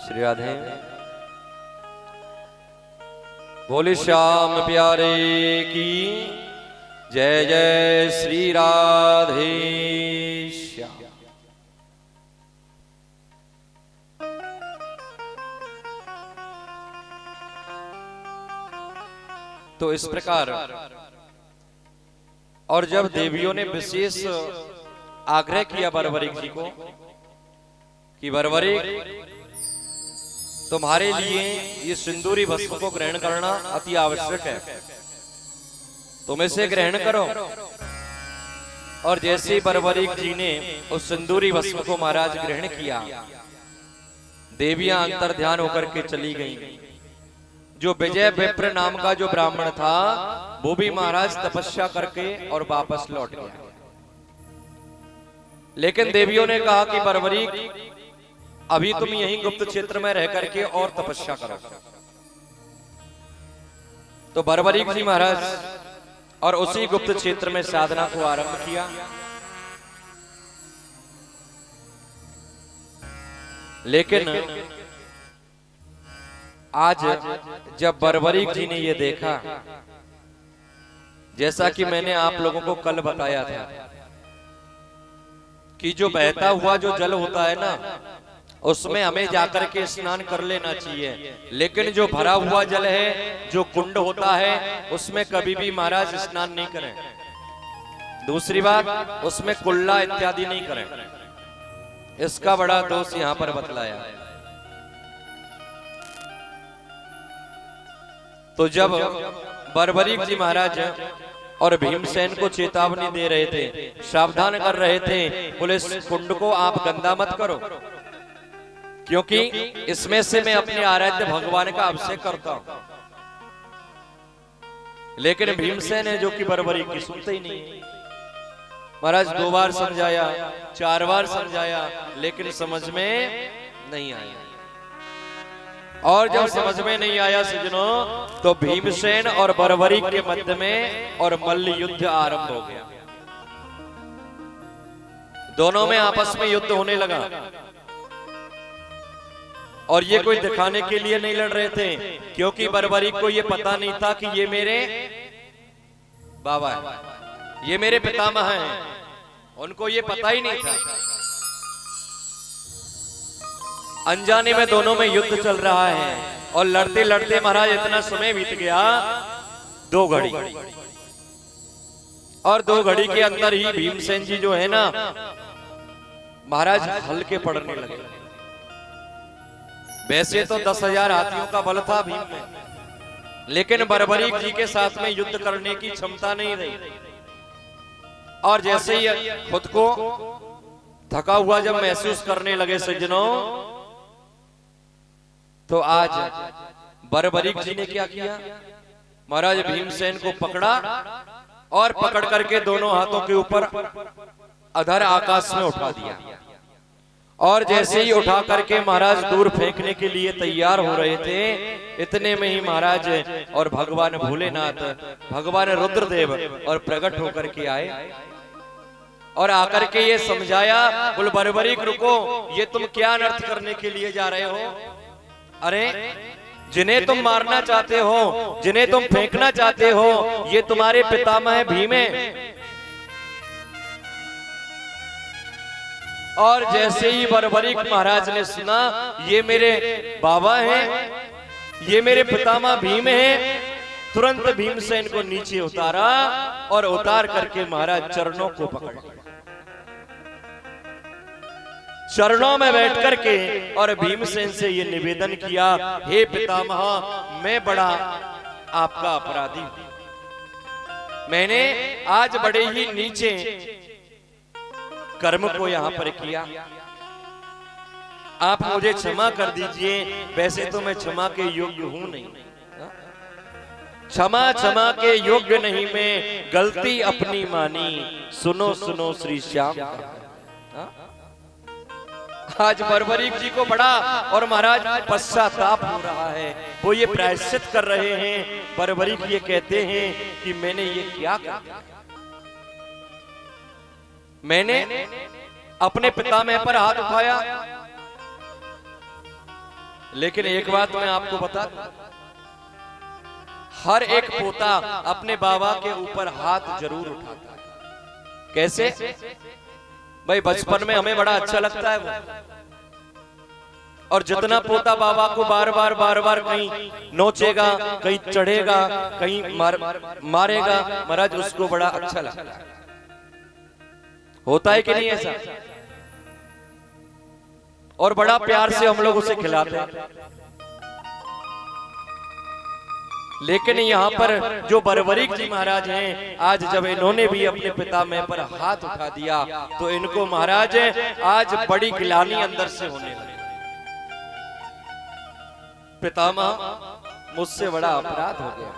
श्री राधे। बोले श्याम प्यारे की जय जय श्री राधे श्याम। तो इस प्रकार और जब देवियों ने विशेष आग्रह किया बर्बरीक जी को कि बर्बरीक तुम्हारे लिए ये सिंदूरी भस्म को ग्रहण करना अति आवश्यक है, तुम इसे ग्रहण करो। और जैसे ही बर्बरीक जी ने उस सिंदूरी भस्म को महाराज ग्रहण किया, देवियां अंतर ध्यान होकर के चली गईं। जो विजय विप्र नाम का जो ब्राह्मण था वो भी महाराज तपस्या करके और वापस लौट गया। लेकिन देवियों ने कहा कि बर्बरीक अभी तुम यहीं गुप्त क्षेत्र में रह करके और तपस्या करो। तो बर्बरीक जी महाराज और उसी गुप्त क्षेत्र में साधना को आरंभ किया। लेकिन आज जब बर्बरीक जी ने ये देखा, जैसा कि मैंने आप लोगों को कल बताया था कि जो बहता हुआ जो जल होता है ना, उसमें हमें जाकर के स्नान कर लेना चाहिए। लेकिन जो भरा हुआ जल है, जो कुंड होता है, उसमें कभी भी महाराज स्नान नहीं करें। दूसरी बात, उसमें कुल्ला इत्यादि नहीं करें। इसका बड़ा दोष यहां पर बतलाया। तो जब बर्बरीक जी महाराज और भीमसेन को चेतावनी दे रहे थे, सावधान कर रहे थे, बोले इस कुंड को आप गंदा मत करो, क्योंकि इसमें से मैं अपने आराध्य भगवान का अभिषेक करता हूं। लेकिन भीमसेन है जो कि बर्बरीक की सुनते ही नहीं। महाराज 2 बार समझाया, 4 बार समझाया, लेकिन समझ में नहीं आया। और जब समझ में नहीं आया सज्जनों, तो भीमसेन और बर्बरीक के मध्य में और मल्ल युद्ध आरंभ हो गया। दोनों में आपस में युद्ध होने लगा। और ये कोई दिखाने के लिए नहीं लड़ रहे थे, क्योंकि बर्बरीक को ये पता नहीं था कि ये मेरे बाबा है, ये मेरे पितामह हैं। उनको ये पता ही नहीं था। अनजाने में दोनों में युद्ध चल रहा है। और लड़ते लड़ते महाराज इतना समय बीत गया, 2 घड़ी। और 2 घड़ी के अंदर ही भीमसेन जी जो है ना महाराज हल्के पड़ने लगे। वैसे तो 10,000 हाथियों का बल था भीम में, लेकिन बर्बरीक जी के साथ में युद्ध करने की क्षमता नहीं रही। और जैसे ही खुद को थका हुआ जब महसूस करने लगे सज्जनों, तो आज बर्बरीक जी ने क्या किया, महाराज भीमसेन को पकड़ा और पकड़ करके दोनों हाथों के ऊपर अधर आकाश में उठा दिया। और जैसे ही उठा करके महाराज दूर फेंकने के लिए तैयार हो रहे थे, इतने में ही महाराज और भगवान भोलेनाथ, भगवान रुद्रदेव और प्रकट होकर के आए और आकर के ये समझाया, बोल बर्बरीक रुको, ये तुम क्या अनर्थ करने के लिए जा रहे हो? अरे जिन्हें तुम मारना चाहते हो, जिन्हें तुम फेंकना चाहते हो, ये तुम्हारे पितामह भीम है। और जैसे ही बर्बरीक महाराज ने सुना ये मेरे बाबा हैं, ये मेरे पितामह भीम हैं, तुरंत भीमसेन को नीचे उतारा और उतार करके महाराज चरणों को पकड़ लिया। चरणों में बैठ करके और भीमसेन से ये निवेदन किया, हे पितामह, मैं बड़ा आपका अपराधी हूं। मैंने आज बड़े ही नीचे कर्म को यहां पर किया, आप मुझे क्षमा कर दीजिए। वैसे तो मैं क्षमा के योग्य हूं नहीं, क्षमा के योग्य नहीं, मैं गलती अपनी मानी, सुनो सुनो श्री श्याम। आज बर्बरीक जी को बड़ा और महाराज पश्चाताप हो रहा है। वो ये प्रायश्चित कर रहे हैं। बर्बरीक ये कहते हैं कि मैंने ये क्या कर दिया, मैंने अपने पितामह पर हाथ उठाया, लेकिन एक बात मैं आपको बता दूं, हर एक पोता अपने बाबा के ऊपर हाथ जरूर उठाता है। कैसे भाई? बचपन में हमें बड़ा अच्छा लगता है वो, और जितना पोता बाबा को बार बार कहीं नोचेगा, कहीं चढ़ेगा, कहीं मारेगा, महाराज उसको बड़ा अच्छा लगता है। होता है कि नहीं ऐसा? और बड़ा प्यार से हम लोग उसे खिलाते हैं। लेकिन यहाँ पर जो बरबरीक जी महाराज हैं, आज जब इन्होंने भी अपने पितामह पर हाथ उठा दिया तो इनको महाराज आज बड़ी गिलानी अंदर से होने लगी। पितामह मुझसे बड़ा अपराध हो गया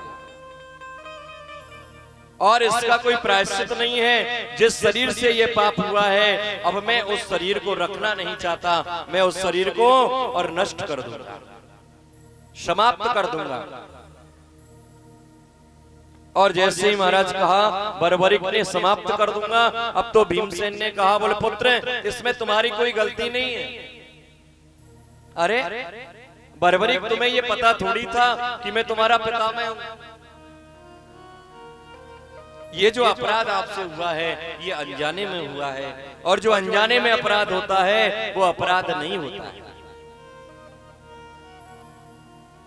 और इसका कोई प्रायश्चित नहीं है। जिस शरीर से ये पाप हुआ है, अब मैं उस शरीर को रखना नहीं चाहता, मैं उस शरीर को और नष्ट कर दूंगा, समाप्त कर दूंगा। और जैसे ही महाराज कहा, बरबरीक ने समाप्त कर दूंगा, अब तो भीमसेन ने कहा, बोले पुत्र इसमें तुम्हारी कोई गलती नहीं है। अरे बरबरीक, तुम्हें ये पता थोड़ी था कि मैं तुम्हारा पितामह हूं। ये जो अपराध आपसे हुआ है ये अनजाने में हुआ है, और जो अनजाने में अपराध होता है वो अपराध नहीं होता है।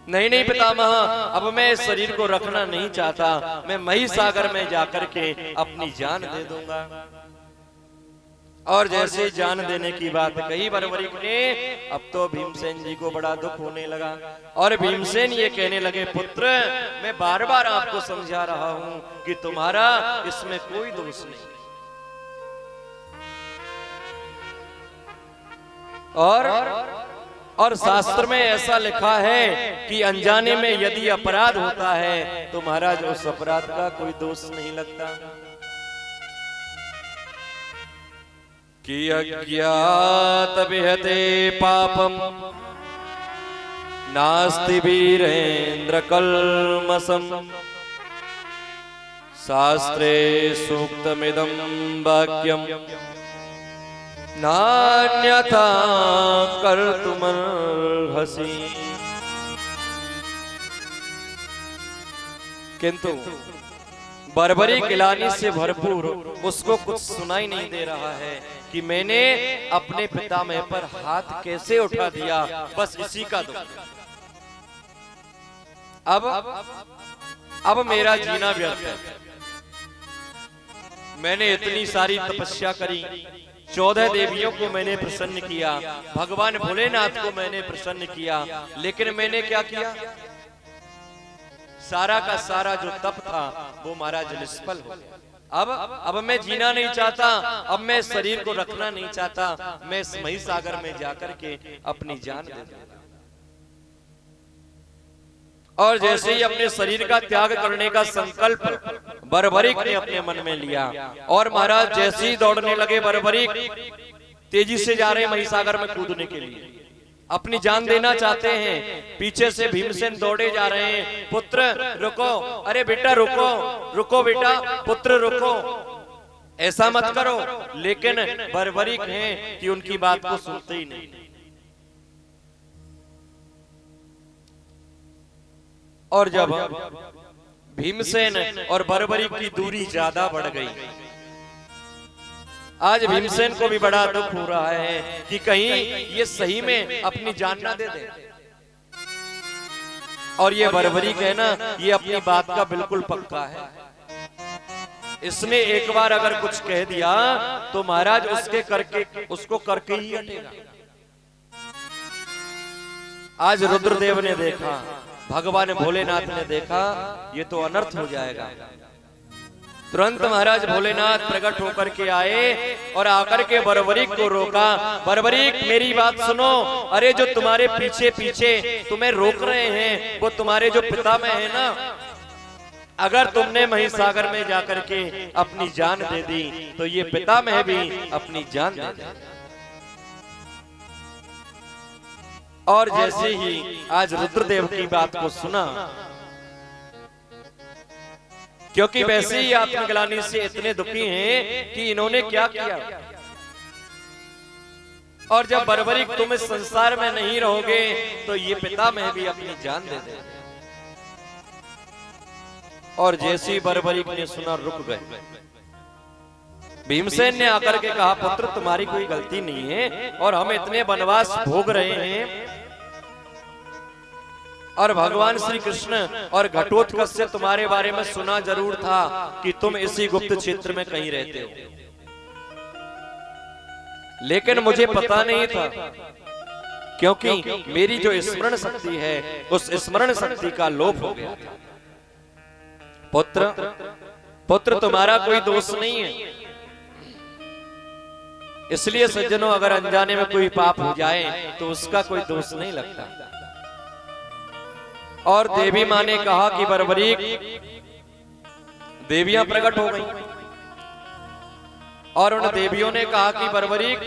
नहीं पितामह, अब मैं इस शरीर को रखना नहीं चाहता, मैं महिसागर में जाकर के अपनी जान दे दूंगा। और जैसे जान देने की बात कही बरबरीक ने, अब तो भीमसेन जी को बड़ा दुख होने लगा और भीमसेन ये कहने लगे, पुत्र मैं बार बार आपको समझा रहा हूं कि तुम्हारा इसमें कोई दोष नहीं। और शास्त्र में ऐसा लिखा है कि अनजाने में यदि अपराध होता है तो महाराज उस अपराध का कोई दोष नहीं लगता। कि अज्ञात विहते पापम नास्ति वीरेन्द्र कल्मषम् शास्त्रे सूक्तमिदं वाक्यम् नान्यथा कर्तुमर्हसि। किंतु बरबरी गिलानी से भरपूर उसको कुछ सुनाई नहीं दे रहा है कि मैंने अपने पितामह पर हाथ कैसे उठा दिया, बस इसी का दुख। अब मेरा जीना व्यर्थ है। मैंने इतनी सारी तपस्या करी, 14 देवियों को मैंने प्रसन्न किया, भगवान भोलेनाथ को मैंने प्रसन्न किया, लेकिन मैंने क्या किया? सारा का सारा जो तप था वो महाराज निष्फल हो गया। अब मैं जीना नहीं चाहता, अब मैं शरीर को रखना नहीं चाहता, मैं महिसागर में जाकर के अपनी जान दे दूंगा। और जैसे ही अपने शरीर का त्याग करने का संकल्प बरबरीक ने अपने मन में लिया, और महाराज जैसे ही दौड़ने लगे, बरबरीक तेजी से जा रहे महिसागर में कूदने के लिए, अपनी जान देना चाहते हैं। पीछे से भीमसेन दौड़े जा रहे हैं, पुत्र रुको, अरे बेटा रुको, रुको बेटा, पुत्र रुको, ऐसा मत करो। लेकिन बरबरीक हैं कि उनकी बात को सुनते ही नहीं। और जब भीमसेन और बरबरीक की दूरी ज्यादा बढ़ गई, आज भीमसेन को भी बड़ा दुख हो रहा है कि कहीं ये सही में अपनी जान ना दे दे। और ये बरबरीक है ना, ये अपनी बात का बिल्कुल पक्का है। इसने एक बार अगर कुछ कह दिया तो महाराज उसको करके ही हटेगा। आज रुद्रदेव ने देखा, भगवान भोलेनाथ ने देखा, ये तो अनर्थ हो जाएगा। तुरंत महाराज भोलेनाथ प्रकट होकर के आए और आकर के बरबरीक को रोका, बरबरीक मेरी बात सुनो, अरे जो तुम्हारे पीछे पीछे तुम्हें रोक रहे हैं वो तुम्हारे जो पितामह है ना, अगर तुमने महिसागर में जाकर के अपनी जान दे दी तो ये पितामह भी अपनी जान दे दे। और जैसे ही आज रुद्रदेव की बात को सुना, क्योंकि वैसे ही आत्मग्लानि से इतने दुखी हैं कि इन्होंने क्या किया, और जब बर्बरीक तुम इस संसार में नहीं रहोगे तो ये पिता मैं भी अपनी जान दे दे। और जैसी बर्बरीक ने सुना रुक गए। भीमसेन ने आकर के कहा पुत्र तुम्हारी कोई गलती नहीं है और हम इतने वनवास भोग रहे हैं और भगवान श्री कृष्ण और घटोत्कच से तुम्हारे बारे में सुना जरूर था कि तुम इसी गुप्त क्षेत्र में कहीं रहते हो, लेकिन मुझे पता नहीं था क्योंकि मेरी जो स्मरण शक्ति है उस स्मरण शक्ति का लोप हो गया था। पुत्र तुम्हारा कोई दोष नहीं है, इसलिए सज्जनों अगर अनजाने में कोई पाप हो जाए तो उसका कोई दोष नहीं लगता। और देवी मां ने कहा कि बर्बरीक देवियां प्रकट हो गई और उन देवियों ने कहा कि बर्बरीक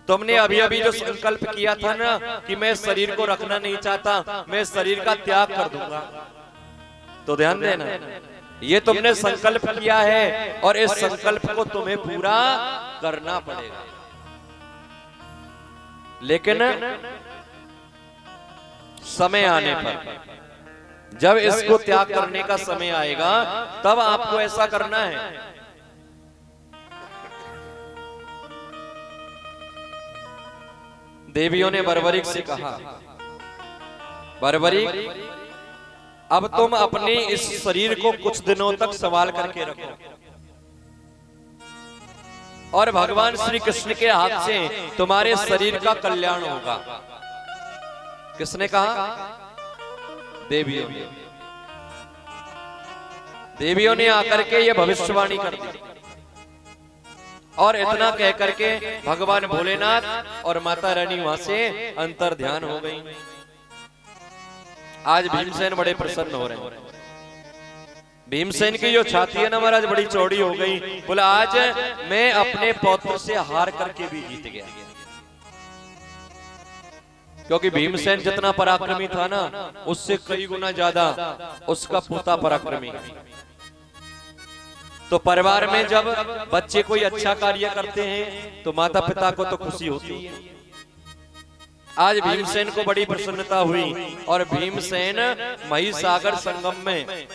तुमने अभी अभी जो संकल्प किया था ना कि मैं शरीर को रखना नहीं चाहता, मैं शरीर का त्याग कर दूंगा, तो ध्यान देना ये तुमने संकल्प किया है और इस संकल्प को तुम्हें पूरा करना पड़ेगा। लेकिन समय आने पर जब इसको त्याग करने का समय आएगा तब आपको ऐसा करना है। देवियों ने बर्बरीक से कहा बर्बरीक अब तुम अपने इस शरीर को कुछ दिनों तक संभाल करके रखो और भगवान श्री कृष्ण के हाथ से तुम्हारे शरीर का कल्याण होगा। किसने कहा? देवियों ने। देवियों ने आकर के ये भविष्यवाणी कर दी और इतना कह करके भगवान भोलेनाथ और माता रानी वहां से अंतर ध्यान हो गई। आज भीमसेन बड़े प्रसन्न हो रहे हैं। भीमसेन की जो छाती है ना महाराज बड़ी चौड़ी हो गई। बोला आज मैं अपने पौत्र से हार करके भी जीत गया, क्योंकि भीमसेन जितना पराक्रमी था ना उससे कई गुना ज्यादा उसका पोता पराक्रमी। तो परिवार में जब बच्चे कोई अच्छा कार्य करते हैं तो माता पिता को तो खुशी होती है। आज भीमसेन को बड़ी प्रसन्नता हुई और भीमसेन महिसागर संगम में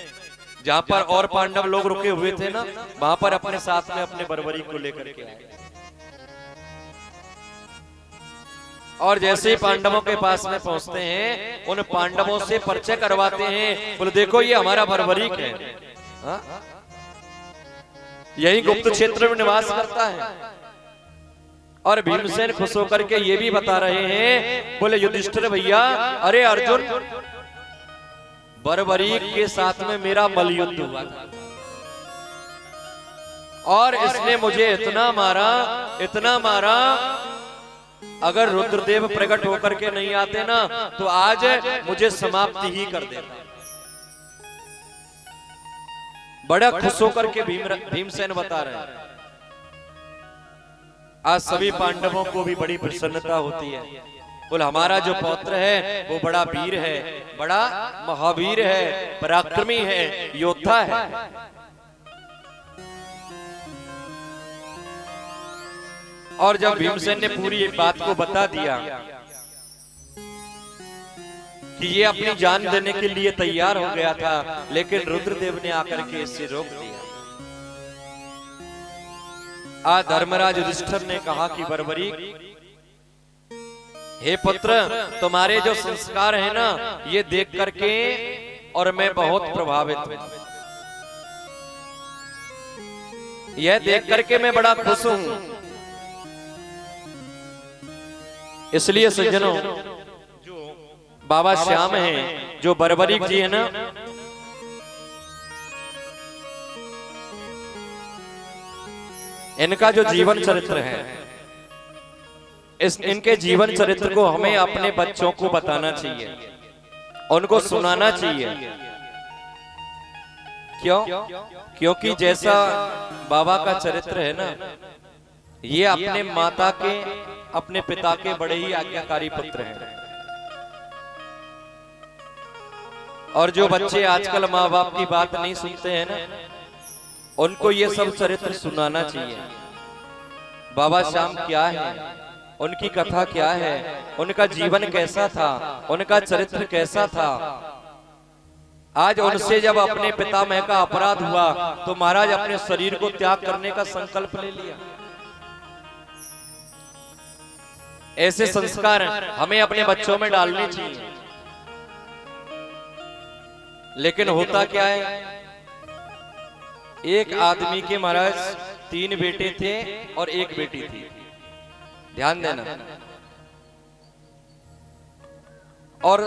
जहां पर और पांडव लोग रुके हुए थे ना वहां पर अपने साथ में अपने बर्बरीक को लेकर के आए। और जैसे ही पांडवों के पास में पहुंचते हैं उन पांडवों से परिचय करवाते हैं। बोले देखो ये हमारा बर्बरीक है, यही गुप्त क्षेत्र में निवास करता है। और भीमसेन खुश होकर के ये भी बता रहे हैं, बोले युधिष्ठिर भैया अरे अर्जुन बर्बरीक के साथ में मेरा मल्लयुद्ध हुआ था और इसने मुझे इतना मारा अगर रुद्रदेव प्रकट होकर के नहीं आते ना तो आज मुझे समाप्ति ही कर देता। बड़ा खुश होकर के भीमसेन बता रहे हैं। आज सभी पांडवों को भी बड़ी प्रसन्नता होती है। बोल हमारा जो पौत्र है वो बड़ा वीर है, बड़ा महावीर है, पराक्रमी है, योद्धा है। और जब भीमसेन ने पूरी बात को बता दिया कि ये अपनी जान देने के लिए तैयार हो गया था, लेकिन रुद्रदेव ने आकर के इससे रोक दिया। आज धर्मराज युधिष्ठिर ने कहा कि बर्बरीक हे पुत्र तुम्हारे जो संस्कार है ना ये देख करके और मैं बहुत प्रभावित हूं, यह देख करके मैं बड़ा खुश हूं। इसलिए सज्जनों जो बाबा श्याम हैं, जो बर्बरीक जी है ना, इनका जो जीवन चरित्र है इनके जीवन चरित्र को हमें अपने बच्चों को बताना चाहिए, उनको सुनाना चाहिए। क्यों? क्योंकि जैसा बाबा का चरित्र है ना ये अपने माता के अपने पिता के बड़े ही आज्ञाकारी पुत्र हैं। और जो बच्चे आजकल माँ बाप की बात नहीं सुनते हैं ना उनको ये सब चरित्र सुनाना चाहिए। बाबा श्याम क्या है उनकी कथा क्या है, उनका जीवन कैसा था, उनका चरित्र कैसा था। आज उनसे जब अपने पितामह का अपराध हुआ तो महाराज अपने शरीर को त्याग करने का संकल्प ले लिया। ऐसे संस्कार हमें अपने बच्चों में डालने चाहिए। लेकिन होता क्या है, एक आदमी के महाराज 3 बेटे थे और 1 बेटी थी। ध्यान देना। और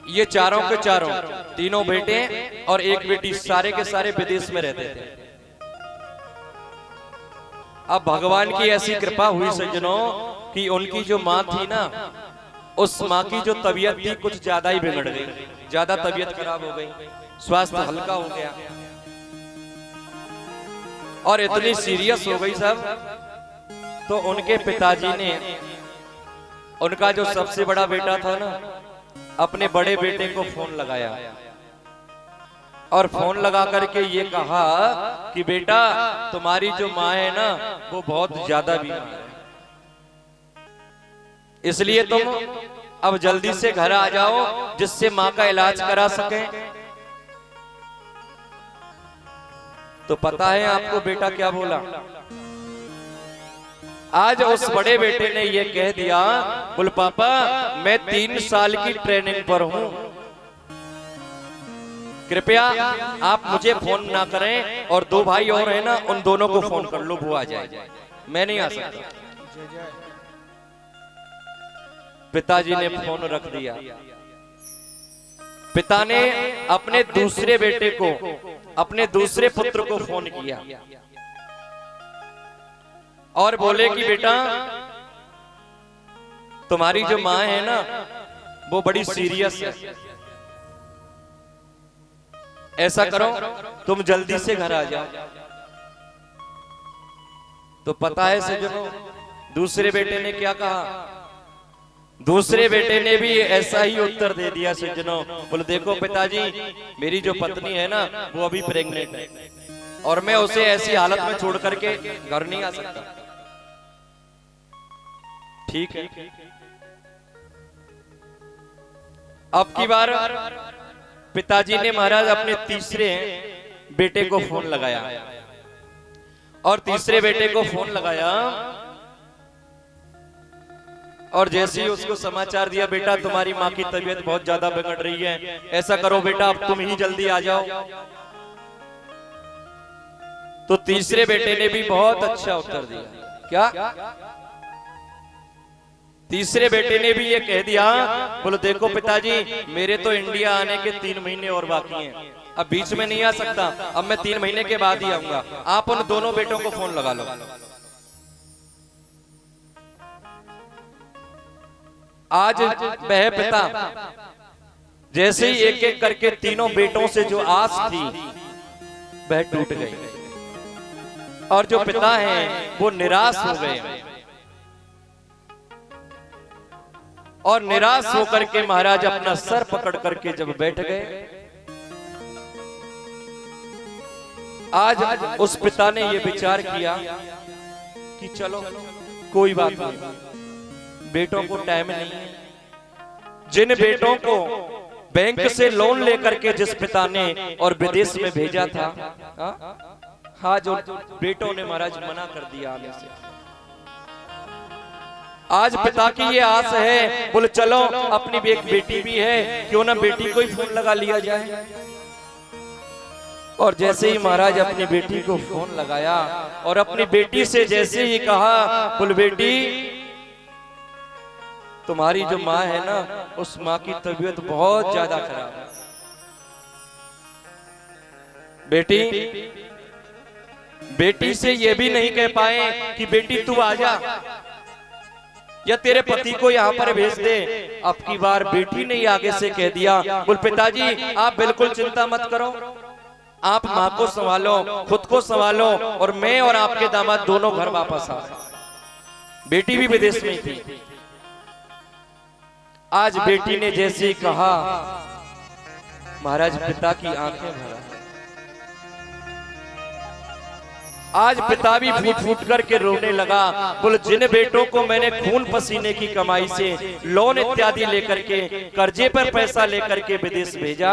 ये चारों के चारों, तीनों बेटे और 1 बेटी, सारे के सारे विदेश में रहते थे। अब भगवान की ऐसी कृपा हुई सज्जनों कि उनकी जो माँ थी ना, उस माँ की जो तबीयत थी कुछ ज्यादा ही बिगड़ गई, ज्यादा तबीयत खराब हो गई, स्वास्थ्य हल्का हो गया और इतनी सीरियस हो गई सब। तो उनके पिताजी ने उनका जो सबसे बड़ा बेटा था ना, अपने बड़े बेटे को फोन लगाया और फोन लगा करके ये कहा कि बेटा तुम्हारी जो माँ है ना वो बहुत ज्यादा बीमार है, इसलिए तुम अब जल्दी से घर आ जाओ जिससे माँ का इलाज करा सके। तो पता है आपको बेटा क्या बोला? आज उस बड़े बेटे ने ये कह दिया, बोल पापा मैं 3 साल की ट्रेनिंग पर हूं, कृपया आप मुझे फोन ना करें और 2 भाई और है ना उन दोनों को फोन कर लो, वो आ जाए, मैं नहीं आ सकता। पिताजी ने फोन रख दिया। पिता ने अपने दूसरे बेटे को, अपने दूसरे पुत्र को फोन किया और बोले कि बेटा तुम्हारी जो माँ है ना वो बड़ी सीरियस है, ऐसा करो तुम जल्दी से घर आ जाओ। तो पता है सज्जनों दूसरे बेटे ने क्या कहा? दूसरे बेटे ने भी ऐसा ही उत्तर दे दिया सज्जनों, बोले देखो पिताजी मेरी जो पत्नी है ना वो अभी प्रेग्नेंट है और मैं उसे ऐसी हालत में छोड़ करके घर नहीं आ सकता। ठीक है। अब की बार पिताजी ने महाराज अपने तीसरे बेटे को फोन लगाया और तीसरे बेटे को फोन लगाया और जैसे ही उसको समाचार दिया, बेटा तुम्हारी माँ की तबीयत बहुत ज्यादा बिगड़ रही है, ऐसा करो बेटा अब तुम ही जल्दी आ जाओ। तो तीसरे बेटे ने भी बहुत अच्छा उत्तर दिया। क्या? तीसरे बेटे ने भी ये कह दिया, बोलो देखो पिताजी मेरे तो इंडिया आने के 3 महीने और बाकी हैं, अब बीच में नहीं आ सकता, अब मैं 3 महीने के बाद ही आऊंगा, आप उन दोनों बेटों को फोन लगा लो। आज वह पिता जैसे ही एक एक करके तीनों बेटों से जो आस थी वह टूट गई और जो पिता हैं वो निराश हो गए और निराश होकर के महाराज अपना सर पकड़ करके जब बैठ गए, आज उस पिता ने ये विचार किया कि चलो कोई बात नहीं, बेटों को टाइम नहीं है। जिन बेटों को बैंक से लोन लेकर के जिस पिता ने और विदेश में भेजा था, हाँ जो बेटों ने महाराज मना कर दिया आने से, आज पिता की ये आस है, बोले चलो अपनी एक बेटी भी है, क्यों ना बेटी को ही फोन लगा लिया जाए। और जैसे ही महाराज अपनी बेटी को फोन लगाया और अपनी बेटी से जैसे ही कहा, बोले बेटी तुम्हारी जो माँ है ना उस माँ की तबीयत बहुत ज्यादा खराब है, बेटी से ये भी नहीं कह पाए कि बेटी तू आ जा या तेरे पति को यहाँ पर भेज दे। अब की बार बेटी ने आगे से कह दिया, बोल पिताजी आप बिल्कुल चिंता मत करो, आप माँ को संभालो, खुद को संभालो और मैं और आपके दामाद दोनों घर वापस आ गए। बेटी भी विदेश में थी। आज बेटी ने जैसे ही कहा, महाराज पिता की आंखें भरा आज पिता भी फूट फूट करके रोने लगा। बोले जिन बेटों को मैंने खून पसीने की कमाई से लोन इत्यादि लेकर के कर्जे पर पैसा लेकर के विदेश भेजा,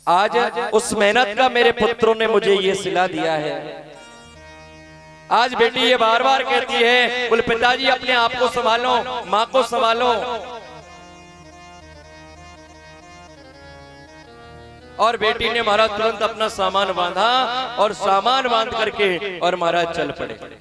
आज उस मेहनत का मेरे पुत्रों ने मुझे ये सिला दिया है। आज बेटी ये बार बार कहती है, बोले पिताजी अपने आप को संभालो, माँ को संभालो। और बेटी ने महाराज तुरंत अपना सामान बांधा और सामान बांध करके और महाराज चल पड़े।